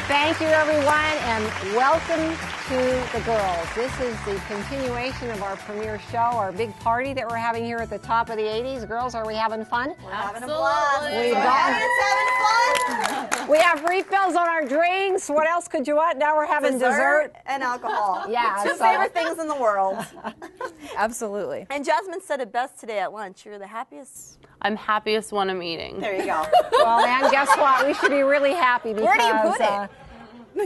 Thank you, everyone, and welcome to the girls. This is the continuation of our premiere show, our big party that we're having here at the top of the 80s. Girls, are we having fun? We're having a blast. We've having fun. We have refills on our drinks. What else could you want? Now we're having dessert and alcohol. Yeah, Two favorite things in the world. Absolutely. And Jasmine said it best today at lunch. You're the happiest. I'm happiest when I'm eating. There you go. Well, and guess what? We should be really happy because... Where do you put it?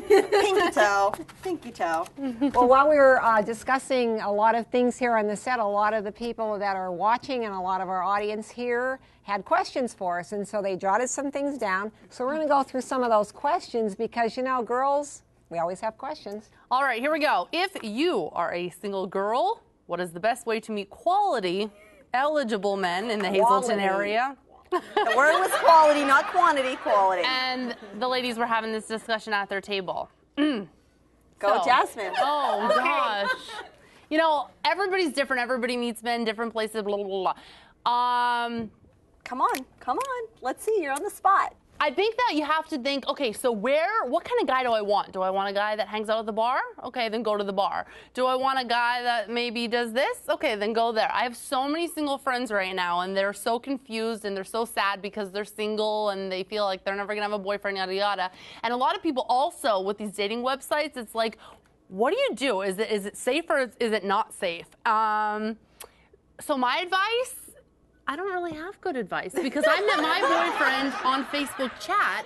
Pinky toe. Pinky toe. Well, while we were discussing a lot of things here on the set, a lot of the people that are watching and a lot of our audience here had questions for us, and so they jotted some things down. So we're going to go through some of those questions because, you know, girls, we always have questions. All right, here we go. If you are a single girl, what is the best way to meet quality, eligible men in the Hazleton area? The word was quality, not quantity, quality. And the ladies were having this discussion at their table. Go, Jasmine. Oh, gosh. You know, everybody's different. Everybody meets men different places, blah, blah, blah. Come on. Let's see, you're on the spot. I think that you have to think, okay, so what kind of guy do I want? Do I want a guy that hangs out at the bar? Okay, then go to the bar. Do I want a guy that maybe does this? Okay, then go there. I have so many single friends right now, and they're so confused, and they're so sad because they're single, and they feel like they're never going to have a boyfriend, yada, yada. And a lot of people also, with these dating websites, it's like, what do you do? Is it safe or is it not safe? So my advice, I don't really have good advice because I met my boyfriend on Facebook chat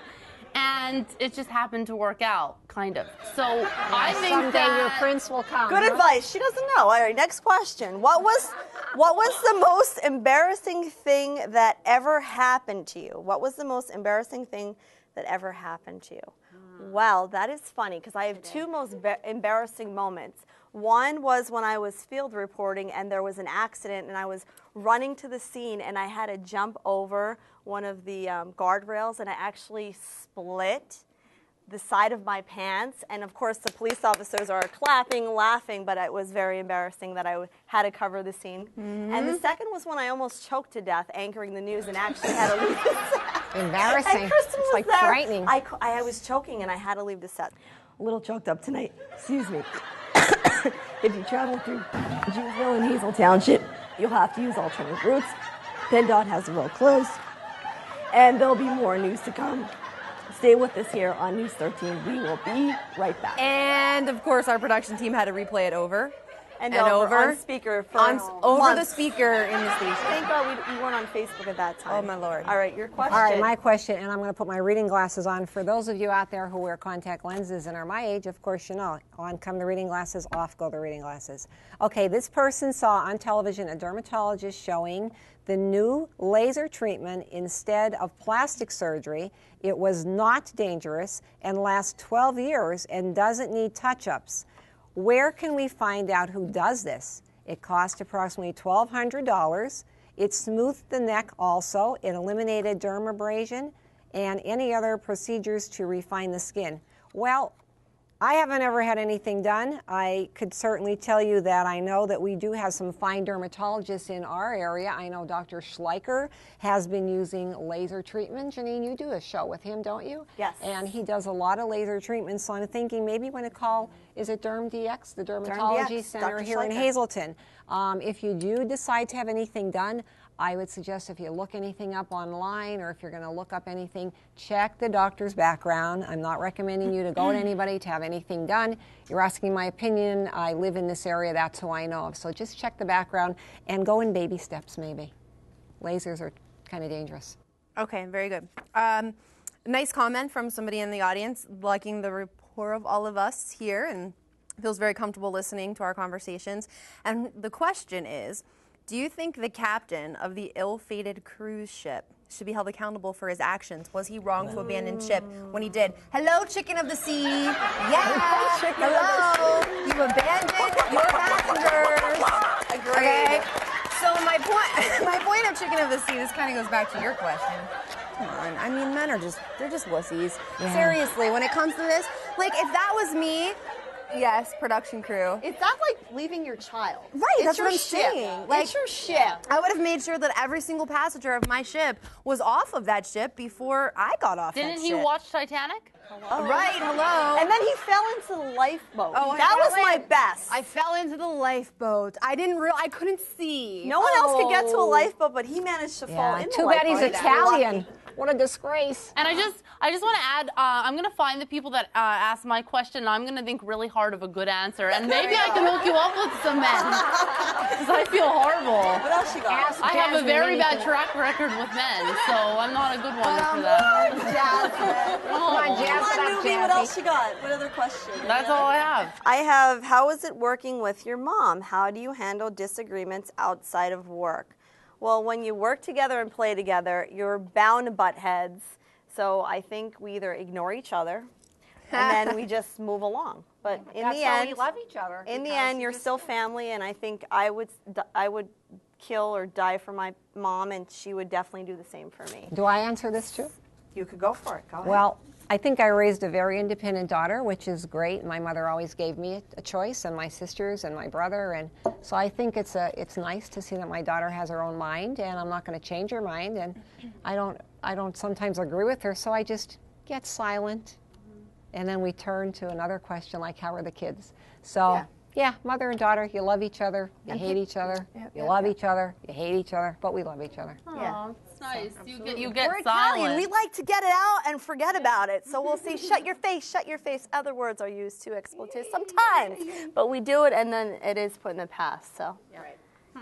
and it just happened to work out, kind of. So I think someday that your prince will come. Good advice. She doesn't know. All right, next question. What was the most embarrassing thing that ever happened to you? What was the most embarrassing thing that ever happened to you? Well, that is funny because I have two most embarrassing moments. One was when I was field reporting and there was an accident and I was running to the scene and I had to jump over one of the guardrails and I actually split the side of my pants. And of course the police officers are clapping, laughing, but it was very embarrassing that I had to cover the scene. Mm-hmm. And the second was when I almost choked to death anchoring the news and actually had to leave the set. Embarrassing. And Kristen was like there. frightening. I was choking and I had to leave the set. A little choked up tonight. Excuse me. If you travel through Jewsville and Hazel Township, you'll have to use alternate routes. PennDOT has the road closed. And there'll be more news to come. Stay with us here on News 13. We will be right back. And, of course, our production team had to replay it over. And over. On speaker for over months. the speaker in the station. Thank God you weren't on Facebook at that time. Oh, my Lord. All right, your question. All right, my question, and I'm going to put my reading glasses on. For those of you out there who wear contact lenses and are my age, of course, you know, on come the reading glasses, off go the reading glasses. Okay, this person saw on television a dermatologist showing the new laser treatment instead of plastic surgery. It was not dangerous and lasts 12 years and doesn't need touch-ups. Where can we find out who does this? It cost approximately $1,200. It smoothed the neck also. It eliminated dermabrasion and any other procedures to refine the skin. Well, I haven't ever had anything done. I could certainly tell you that I know that we do have some fine dermatologists in our area. I know Dr. Schleicher has been using laser treatment. Jeannine, you do a show with him, don't you? Yes. And he does a lot of laser treatments, so I'm thinking maybe when to call, is it DermDX, the dermatology center Dr. here in Schleicher. Hazleton. If you do decide to have anything done, I would suggest if you look anything up online or if you're going to look up anything, check the doctor's background. I'm not recommending you to go to anybody to have anything done. You're asking my opinion. I live in this area. That's who I know of. So just check the background and go in baby steps maybe. Lasers are kind of dangerous. Okay, very good. Nice comment from somebody in the audience, liking the rapport of all of us here and feels very comfortable listening to our conversations. And the question is, do you think the captain of the ill-fated cruise ship should be held accountable for his actions? Was he wrong to abandon ship when he did? Hello, chicken of the sea. Yeah. Hello. You abandoned your passengers. Agreed. Okay. So my point of chicken of the sea, this kind of goes back to your question. Come on. I mean, men are they're just wussies. Yeah. Seriously, when it comes to this, like if that was me, Yes, production crew. It's not like leaving your child. Right, It's that's your what I'm ship. saying. Like, It's your ship. I would have made sure that every single passenger of my ship was off of that ship before I got off that Didn't ship. he watch Titanic? Right, hello. And then he fell into the lifeboat. Oh, that was fell my in. best. I fell into the lifeboat. I couldn't see. No one else could get to a lifeboat, but he managed to fall in the Too bad he's lifeboat. Italian. What a disgrace. And I just want to add, I'm going to find the people that asked my question, and I'm going to think really hard of a good answer. And maybe I can hook you up with some men. Because I feel horrible. What else you got? I have a very bad track record with men, so I'm not a good one for that. Jasmine. Come on, Jazz, Come on, up, Newbie, what Jazzy. else you got? What other question? That's all I have. I have, how is it working with your mom? How do you handle disagreements outside of work? Well, when you work together and play together, you're bound to butt heads. So I think we either ignore each other and then we just move along. But in That's the why end, we love each other. in the because end, you you're just- still family, and I think I would kill or die for my mom, and she would definitely do the same for me. Do I answer this too? You could go for it. Go ahead. Well, I think I raised a very independent daughter, which is great. My mother always gave me a choice, and my sisters and my brother, and so I think it's nice to see that my daughter has her own mind, and I'm not going to change her mind, and I don't sometimes agree with her, so I just get silent, and then we turn to another question like, how are the kids? So yeah, mother and daughter, you love each other, you hate each other, you love each other, you hate each other, but we love each other. Yeah. It's nice. You get We're silent. Italian. We like to get it out and forget about it. So we'll say, shut your face, shut your face. Other words are used too expletive sometimes. But we do it, and then it is put in the past. So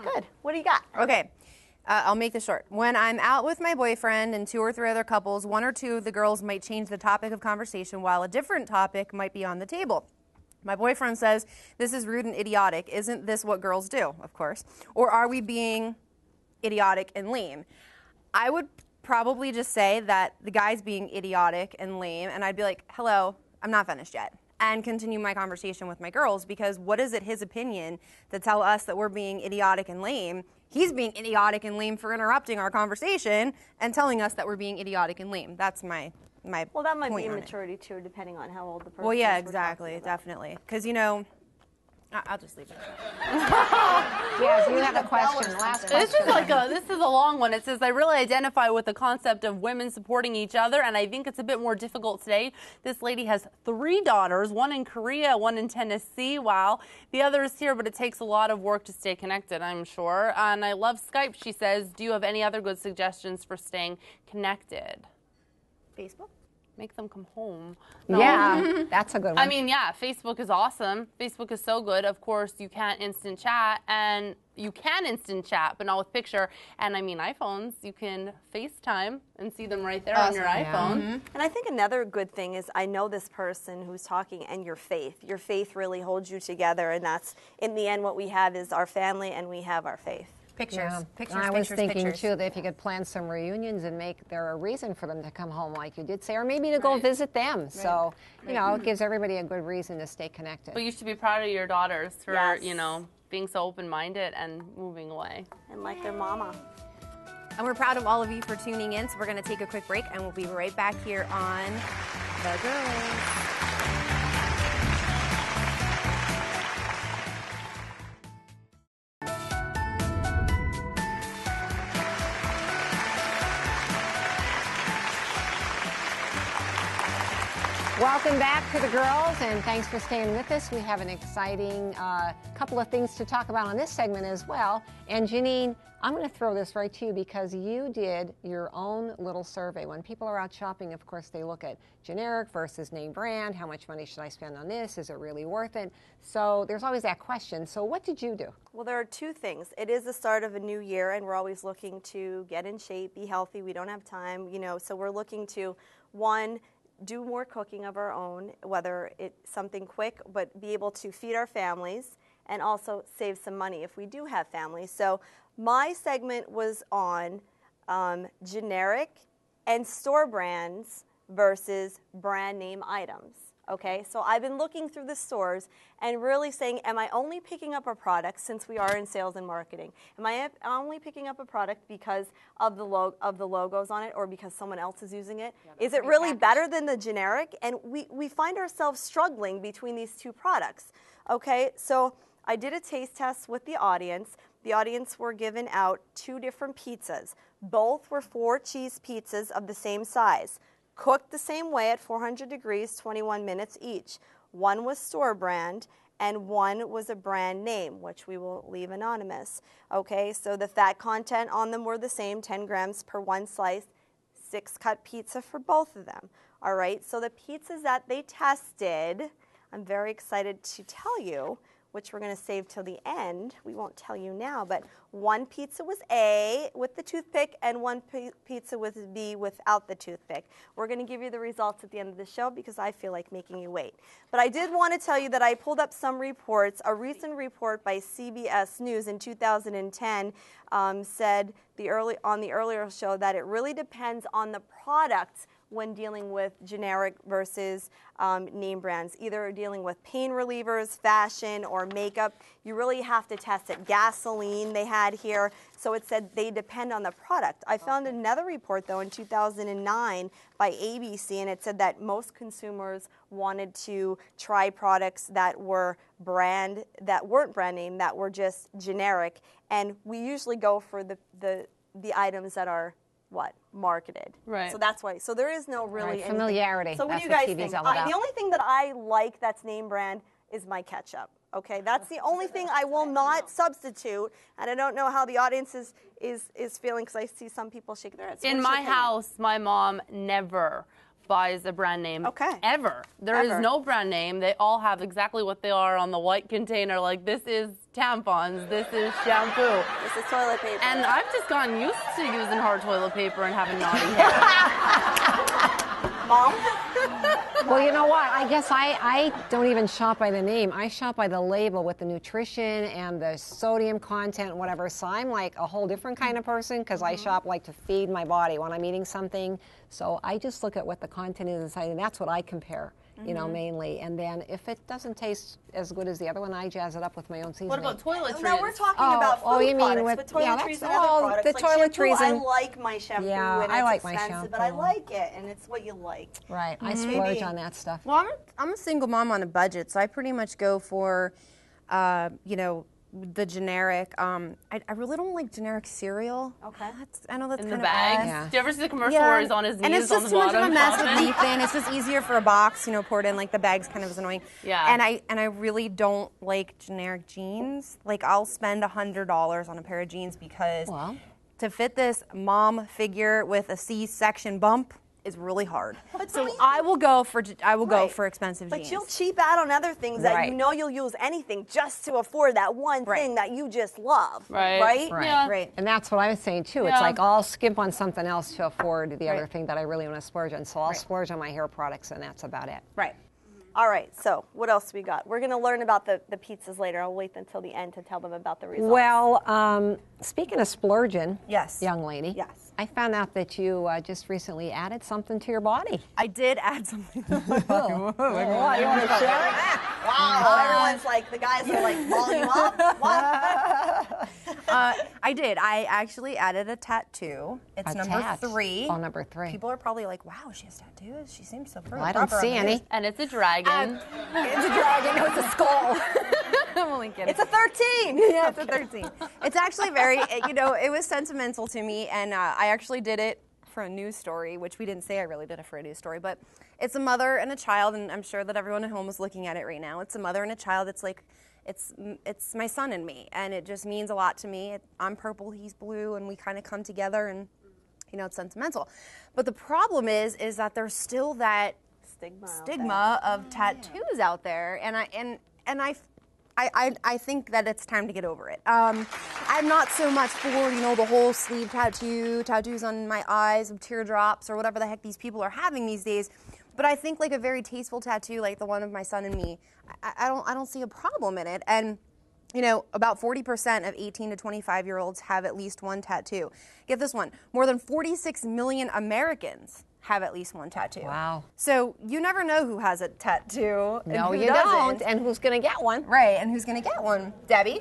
good. What do you got? Okay. I'll make this short. When I'm out with my boyfriend and 2 or 3 other couples, 1 or 2 of the girls might change the topic of conversation while a different topic might be on the table. My boyfriend says, this is rude and idiotic. Isn't this what girls do? Of course. Or are we being idiotic and lame? I would probably just say that the guy's being idiotic and lame, and I'd be like, hello, I'm not finished yet, and continue my conversation with my girls, because what is it his opinion to tell us that we're being idiotic and lame? He's being idiotic and lame for interrupting our conversation and telling us that we're being idiotic and lame. That's my Well, that might point be on it. immaturity too, depending on how old the person Well, yeah, is we're exactly, talking about. definitely. Because, you know, I'll just leave it. Yes, you have a question. Last question. This is a long one. It says, I really identify with the concept of women supporting each other, and I think it's a bit more difficult today. This lady has 3 daughters, 1 in Korea, 1 in Tennessee. Wow. The other is here, but it takes a lot of work to stay connected, I'm sure. And I love Skype. She says, do you have any other good suggestions for staying connected? Facebook? Make them come home. No. Yeah, that's a good one. I mean, yeah, Facebook is awesome. Facebook is so good. Of course, you can't instant chat, and you can instant chat, but not with picture. And I mean, iPhones, you can FaceTime and see them right there on your iPhone. And I think another good thing is I know this person who's talking, and your faith. Your faith really holds you together, and that's, in the end, what we have is our family, and we have our faith. Pictures. Yeah. Pictures, And I was pictures, thinking pictures. too that if you could plan some reunions and make there a reason for them to come home, like you did say, or maybe to go visit them. So you know, it gives everybody a good reason to stay connected. But you should be proud of your daughters for, Yes. you know, being so open-minded and moving away. And like their mama. And we're proud of all of you for tuning in, so we're going to take a quick break, and we'll be right back here on The Girls. Welcome back to the girls, and thanks for staying with us. We have an exciting couple of things to talk about on this segment as well. And Jeannine, I'm going to throw this right to you because you did your own little survey. When people are out shopping, of course, they look at generic versus name brand. How much money should I spend on this? Is it really worth it? So there's always that question. So what did you do? Well, there are 2 things. It is the start of a new year, and we're always looking to get in shape, be healthy. We don't have time, you know, so we're looking to, 1, do more cooking of our own, whether it's something quick, but be able to feed our families and also save some money if we do have families. So my segment was on generic and store brands versus brand name items. Okay, so I've been looking through the stores and really saying, am I only picking up a product, since we are in sales and marketing, am I only picking up a product because of the logos on it, or because someone else is using it? Is it really better than the generic? And we find ourselves struggling between these two products. Okay, so I did a taste test with the audience. The audience were given out 2 different pizzas. Both were 4 cheese pizzas of the same size, cooked the same way at 400 degrees, 21 minutes each. One was store brand and one was a brand name, which we will leave anonymous. Okay, so the fat content on them were the same, 10 grams per one slice, 6-cut pizza for both of them. All right, so the pizzas that they tested, I'm very excited to tell you, which we're going to save till the end. We won't tell you now, but one pizza was A with the toothpick and one pizza was B without the toothpick. We're going to give you the results at the end of the show because I feel like making you wait. But I did want to tell you that I pulled up some reports. A recent report by CBS News in 2010 said on the earlier show that it really depends on the products when dealing with generic versus name brands, either dealing with pain relievers, fashion, or makeup. You really have to test it. Gasoline they had here, so it said they depend on the product. I found another report, though, in 2009 by ABC, and it said that most consumers wanted to try products that weren't brand name, that were just generic, and we usually go for the items that are marketed. Right. So that's why. So there is no really familiarity. So what That's do you guys TV's think? all about. The only thing that I like that's name brand is my ketchup. Okay, that's the only thing I will not substitute. And I don't know how the audience is feeling, because I see some people shaking their heads. In my house, my mom never buys a brand name. Okay. Ever. There is no brand name. They all have exactly what they are on the white container. Like, this is tampons, this is shampoo. This is toilet paper. And I've just gotten used to using hard toilet paper and having naughty hair. Mom? Well, you know what? I guess I don't even shop by the name. I shop by the label with the nutrition and the sodium content and whatever. So I'm like a whole different kind of person, because I shop like to feed my body when I'm eating something. So I just look at what the content is inside, and that's what I compare, you know, mainly. And then if it doesn't taste as good as the other one, I jazz it up with my own seasoning. What about toiletries? No, we're talking about food you mean products, with but toiletries and other products. the like toiletries shampoo, and I like my shampoo, Yeah, and I it's like my expensive, but I shampoo. like it, and it's what you like. Right, I splurge on that stuff. Well, I'm a single mom on a budget, so I pretty much go for, the generic. I really don't like generic cereal. Okay. I know that's In kind the of bags. Yeah. Do you ever see the commercial where he's on his and knees it's on just the too much of bottom? a mess with leafing. It's just easier for a box, poured in. Like, the bag's kind of annoying. Yeah. And I really don't like generic jeans. Like, I'll spend $100 on a pair of jeans because to fit this mom figure with a C-section bump is really hard. So I will go for expensive jeans. But you'll cheap out on other things that you know you'll use anything just to afford that one thing that you just love. Right. Right? Yeah. Right. And that's what I was saying too. It's Yeah. like I'll skimp on something else to afford the other thing that I really want to splurge on. So I'll splurge on my hair products, and that's about it. Right. All right, so what else we got? We're going to learn about the pizzas later. I'll wait until the end to tell them about the results. Well, speaking of splurging, Yes. young lady, Yes. I found out that you just recently added something to your body. I did add something. You want to share it? Wow, everyone's like, the guys are like balling you up. What? I did. I actually added a tattoo. It's number 3. Oh, number 3. People are probably like, wow, she has tattoos. She seems so pretty. Well, I don't see any. And it's a dragon. It's a dragon. No, it's a skull. I'm only kidding. It's a 13. Yeah, it's a 13. It's actually very, it was sentimental to me, and I actually did it for a news story, which we didn't say I really did it for a news story, but it's a mother and a child, and I'm sure that everyone at home is looking at it right now. It's a mother and a child. It's like, it's my son and me, and it just means a lot to me. I'm purple, he's blue, and we kind of come together, and it's sentimental. But the problem is that there's still that stigma of tattoos out there, and I think that it's time to get over it. I'm not so much for, the whole sleeve tattoos on my eyes of teardrops or whatever the heck these people are having these days. But I think like a very tasteful tattoo, like the one of my son and me, I don't see a problem in it. And about 40% of 18 to 25-year-olds have at least one tattoo. Get this one: more than 46 million Americans have at least one tattoo. Wow. So you never know who has a tattoo and No, who you doesn't. don't. And who's going to get one? Right, and who's going to get one? Debbie?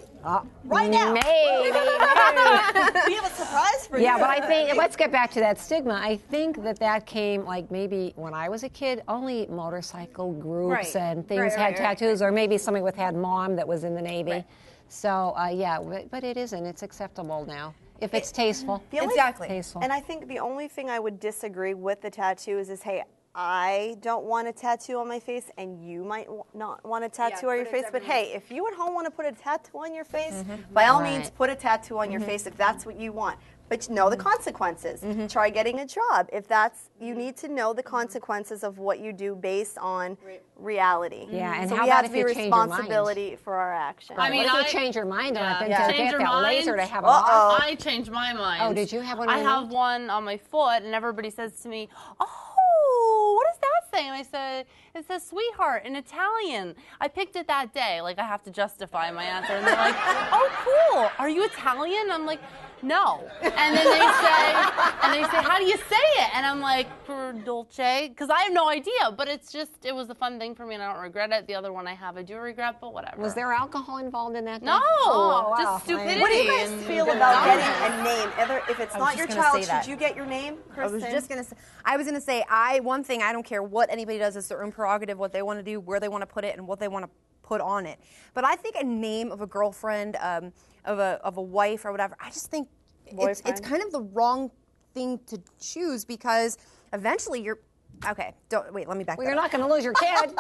Right now. Maybe. We have a surprise for you. Yeah, but I think, let's get back to that stigma. I think that came, like, maybe when I was a kid, only motorcycle groups Right. and things Right, had right, tattoos, or maybe somebody with had mom that was in the Navy. Right. So, yeah, but it isn't. It's acceptable now. If it's tasteful. The only- Exactly. Tasteful. And I think the only thing I would disagree with the tattoos is, hey, I don't want a tattoo on my face, and you might not want a tattoo on your face. But hey, if you at home want to put a tattoo on your face, by all means, put a tattoo on your face if that's what you want. But know the consequences. Try getting a job. If that's, you need to know the consequences of what you do based on reality. Yeah, and so how we about have to if be you change your mind? responsibility for our actions. I mean, what if I- you change your mind on it? Then Yeah. to Change get your that laser mind? to have it off? I changed my mind. Oh, did you have one I have removed? one on my foot, and everybody says to me, "Oh, what does that say?" And I said, "It says sweetheart in Italian." I picked it that day. Like, I have to justify my answer, and they're like, "Oh, cool. Are you Italian?" I'm like, "No." And then they say, "How do you say it?" And I'm like, "Per dolce," because I have no idea. But it's just, it was a fun thing for me, and I don't regret it. The other one I have, I do regret, but whatever. Was there alcohol involved in that? No, Oh, wow. just stupidity. What do you guys and feel about dumbness. getting a name? If it's I was not just your gonna child, say that. should you get your name, Kristen? I was gonna say, one thing, I don't care what anybody does, it's their own prerogative, what they want to do, where they want to put it, and what they want to put on it. But I think a name of a girlfriend, of a wife or whatever, I just think it's Boyfriend. kind of the wrong thing to choose, because eventually you're, okay, wait, let me back Well, that you're up. not going to lose your kid.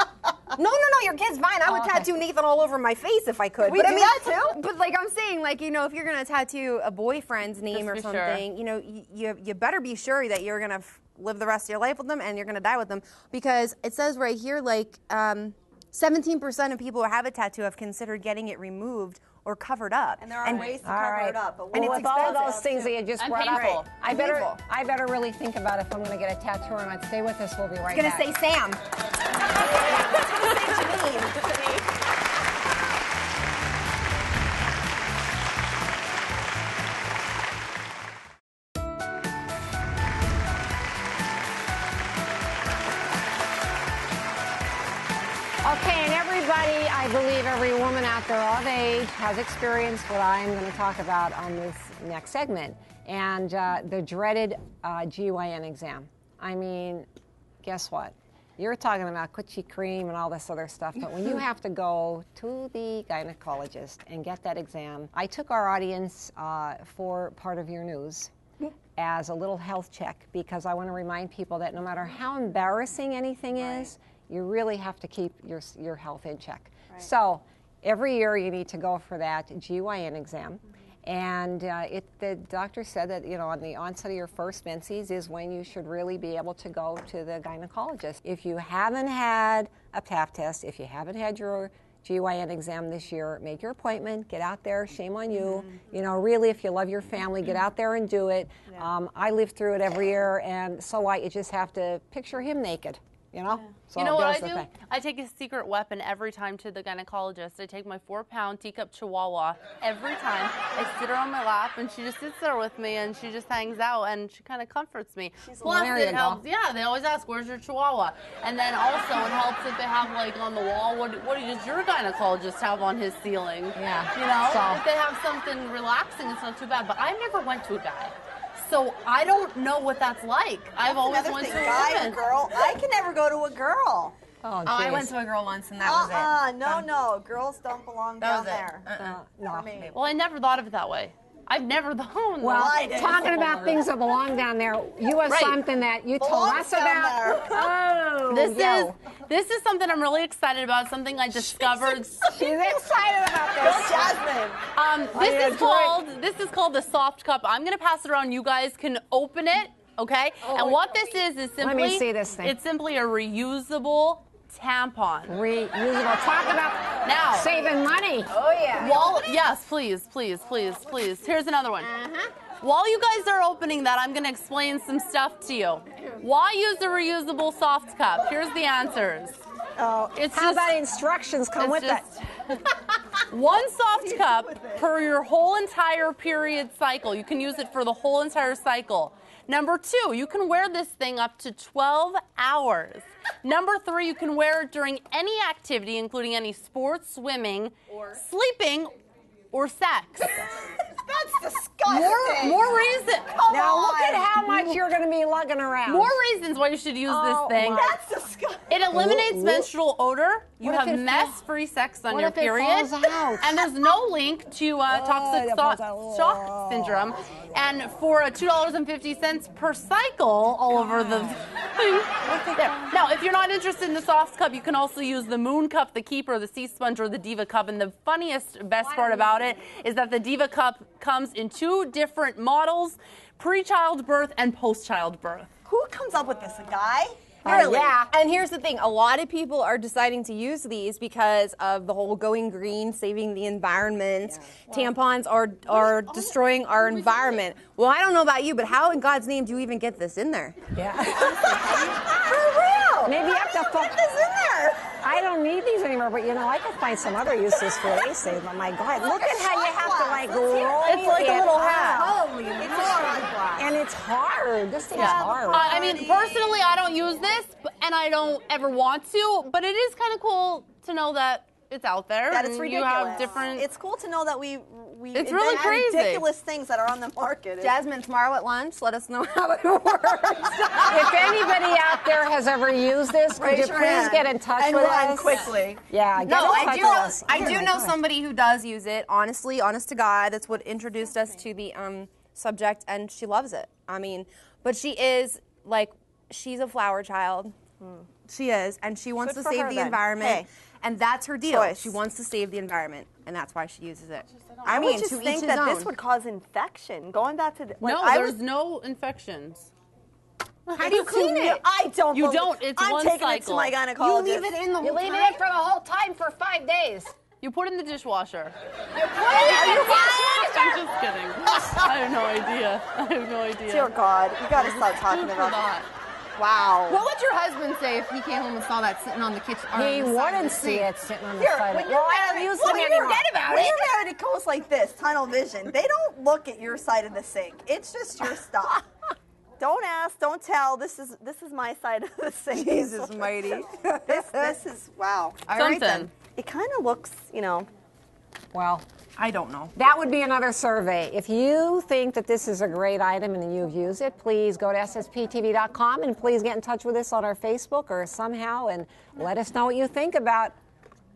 No, your kid's fine. I would tattoo Nathan all over my face if I could. We but do I mean, that too. But like I'm saying, like, you know, if you're gonna tattoo a boyfriend's name Just or be sure. something, you know, you better be sure that you're gonna live the rest of your life with them and you're gonna die with them, because it says right here, like, 17% of people who have a tattoo have considered getting it removed or covered up. And there are ways to All cover right. it up. But And we'll with all of expensive those things that you just And brought painful. up, I better really think about if I'm going to get a tattoo or not. Stay with us. We'll be right It's gonna back. say Sam. Okay, and everybody, I believe every woman out there of age has experienced what I'm going to talk about on this next segment, and the dreaded GYN exam. I mean, guess what? You're talking about coochie cream and all this other stuff, but when you have to go to the gynecologist and get that exam, I took our audience for part of your news as a little health check, because I want to remind people that no matter how embarrassing anything is, you really have to keep your health in check. Right. So every year you need to go for that GYN exam. And the doctor said that, you know, on the onset of your first menses is when you should really be able to go to the gynecologist. If you haven't had a pap test, if you haven't had your GYN exam this year, make your appointment, get out there, shame on you. You know, really, if you love your family, get out there and do it. Yeah. I live through it every year, and so what? You just have to picture him naked. You know? Yeah. So you know what I do? I take a secret weapon every time to the gynecologist. I take my 4-pound teacup chihuahua every time. I sit her on my lap, and she just sits there with me, and she just hangs out, and she kind of comforts me. Plus, it helps. Yeah, they always ask, "Where's your chihuahua?" And then also, it helps if they have, like, on the wall, what does your gynecologist have on his ceiling? Yeah. You know? So, if they have something relaxing, it's not too bad. But I never went to a guy. So I don't know what that's like. I've always went to a guy or girl. I can never go to a girl. Oh, I went to a girl once, and that was it. No, girls don't belong down there. No. Well, I never thought of it that way. I've never known. Well, talking about things that belong down there, you have something that you told us about. Oh, this is something I'm really excited about. Something I discovered. She's excited about this. Jasmine. This is called the soft cup. I'm gonna pass it around. You guys can open it, okay? And what this is simply. Let me see this thing. It's simply a reusable tampon. Reusable. Talk about now saving money. Oh yeah. Yes, please. Here's another one. While you guys are opening that, I'm going to explain some stuff to you. Why use a reusable soft cup? Here's the answers. How about instructions come with it? One soft cup per your whole entire period cycle. You can use it for the whole entire cycle. Number 2, you can wear this thing up to 12 hours. Number 3, you can wear it during any activity, including any sports, swimming, sleeping, or sex. That's disgusting. More reason. Now look at how much you're going to be lugging around. More reasons why you should use this thing. That's disgusting. It eliminates menstrual odor. You What if have it mess-free sex on what your if it period. falls out? And there's no link to toxic it falls out. shock syndrome. And for $2.50 per cycle all over the thing. There. Now, if you're not interested in the soft cup, you can also use the Moon Cup, the Keeper, the Sea Sponge, or the Diva Cup. And the funniest, best part about it is that the Diva Cup comes in 2 different models, pre-childbirth and post-childbirth. Who comes up with this? A guy? Really? Yeah. And here's the thing. A lot of people are deciding to use these because of the whole going green, saving the environment. Yeah. Tampons are destroying our environment. Well, I don't know about you, but how in God's name do you even get this in there? Yeah. For real. Maybe you have to put this in there. I don't need these anymore, but I could find some other uses for these. Oh my God, look at how you have to like roll It's like a little hat. Holy Lord. And it's hard. This thing's hard. I mean, personally, I don't use this, and I don't ever want to, but it is kind of cool to know that it's out there. That it's and ridiculous. You have different... It's cool to know that we It's really crazy. ridiculous things that are on the market. Jasmine, tomorrow at lunch, let us know how it works. If anybody out there has ever used this, could you Raise your please hand get in touch and with run us? quickly. Yeah, get No, in touch with us. I do know somebody who does use it. Honestly, honest to God, that's what introduced us to the subject, and she loves it. I mean, but she is she's a flower child. She is, and she wants Good to for save her the then. environment, Hey. and that's her deal. Choice. She wants to save the environment, and that's why she uses it. I mean, would just to each think his that own. this would cause infection. Going back to No, I there's was, no infections. How do you clean it? I don't. You believe- don't. It's I'm one taking it to cycle. my You gynecologist. leave it in the You whole leave time? it in for the whole time for 5 days. You put it in the dishwasher. You put it in the I'm just kidding. I have no idea. I have no idea. Dear God, you got to stop talking Super about hot. Wow. What would your husband say if he came home and saw that sitting on the kitchen? He on the side of wouldn't the see sink? it sitting on the Here, side. when Well, you're I don't married, use when them you're anymore. when you're married, it goes like this, tunnel vision. They don't look at your side of the sink. It's just your stuff. Don't ask, don't tell. This is my side of the sink. Jesus mighty. This is wow. All right, then. Something. It kind of looks, Well, I don't know. that would be another survey. If you think that this is a great item and you've used it, please go to ssptv.com and please get in touch with us on our Facebook or somehow and let us know what you think about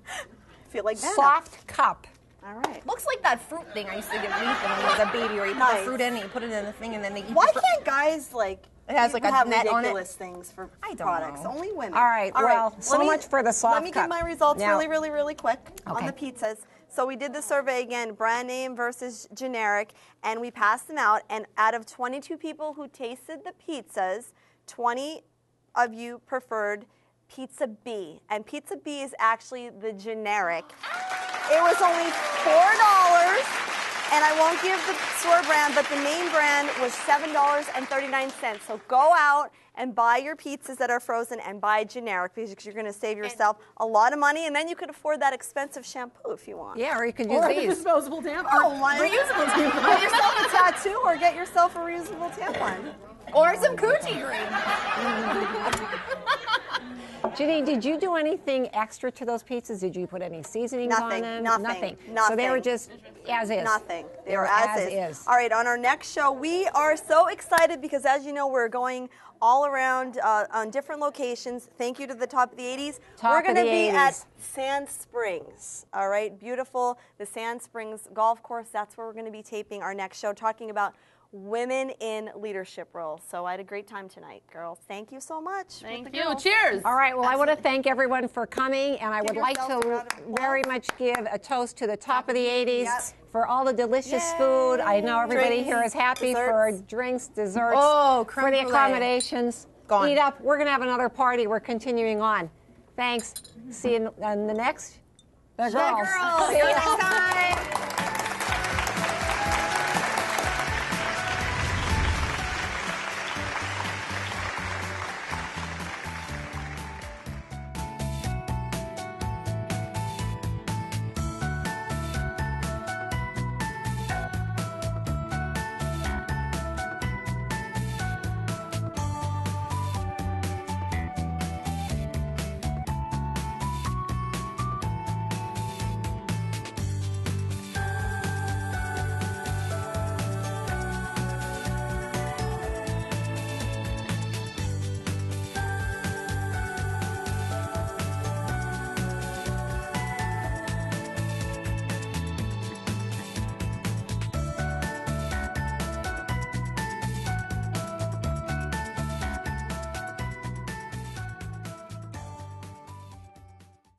I feel like that. soft cup. All right. Looks like that fruit thing I used to give Nathan when he was a baby, where you put Nice. the fruit in and you put it in the thing and then they eat Why the fruit. can't guys It has like a have net on it? ridiculous things for I don't products? know. Only women. All right, well, so let me- much for the soft Let me cup. give my results Now- really quick on Okay. the pizzas. So we did the survey again, brand name versus generic, and we passed them out. And out of 22 people who tasted the pizzas, 20 of you preferred Pizza B. And Pizza B is actually the generic. It was only $4. And I won't give the store brand, but the main brand was $7.39. So go out and buy your pizzas that are frozen and buy generic because you're going to save yourself a lot of money. And then you could afford that expensive shampoo if you want. Yeah, or you could use these. disposable tampon. Oh, reusable tampon. Get yourself a tattoo or get yourself a reusable tampon. Or some coochie cream. Jeannine, did you do anything extra to those pizzas? Did you put any seasonings Nothing, on them? nothing, So they were nothing. just as is. Nothing. They were as is. All right, on our next show, we are so excited because, as you know, we're going all around on different locations. Thank you to the Top of the 80s. Top We're of going to the be 80s. at Sand Springs. All right, beautiful. The Sand Springs Golf Course. That's where we're going to be taping our next show, talking about women in leadership roles. So I had a great time tonight, girls. Thank you so much. with Thank the you. girls. Cheers. All right, well, I want to thank everyone for coming, and I would like yourselves a to round of applause. very much give a toast to the Top of the 80s Yep. for all the delicious food. I know everybody Drinks, here is happy desserts. for drinks, desserts, Oh, for creme the brulee. accommodations. Gone. Eat up. We're going to have another party. We're continuing on. Thanks. See you in the next. The Girls. See you next time.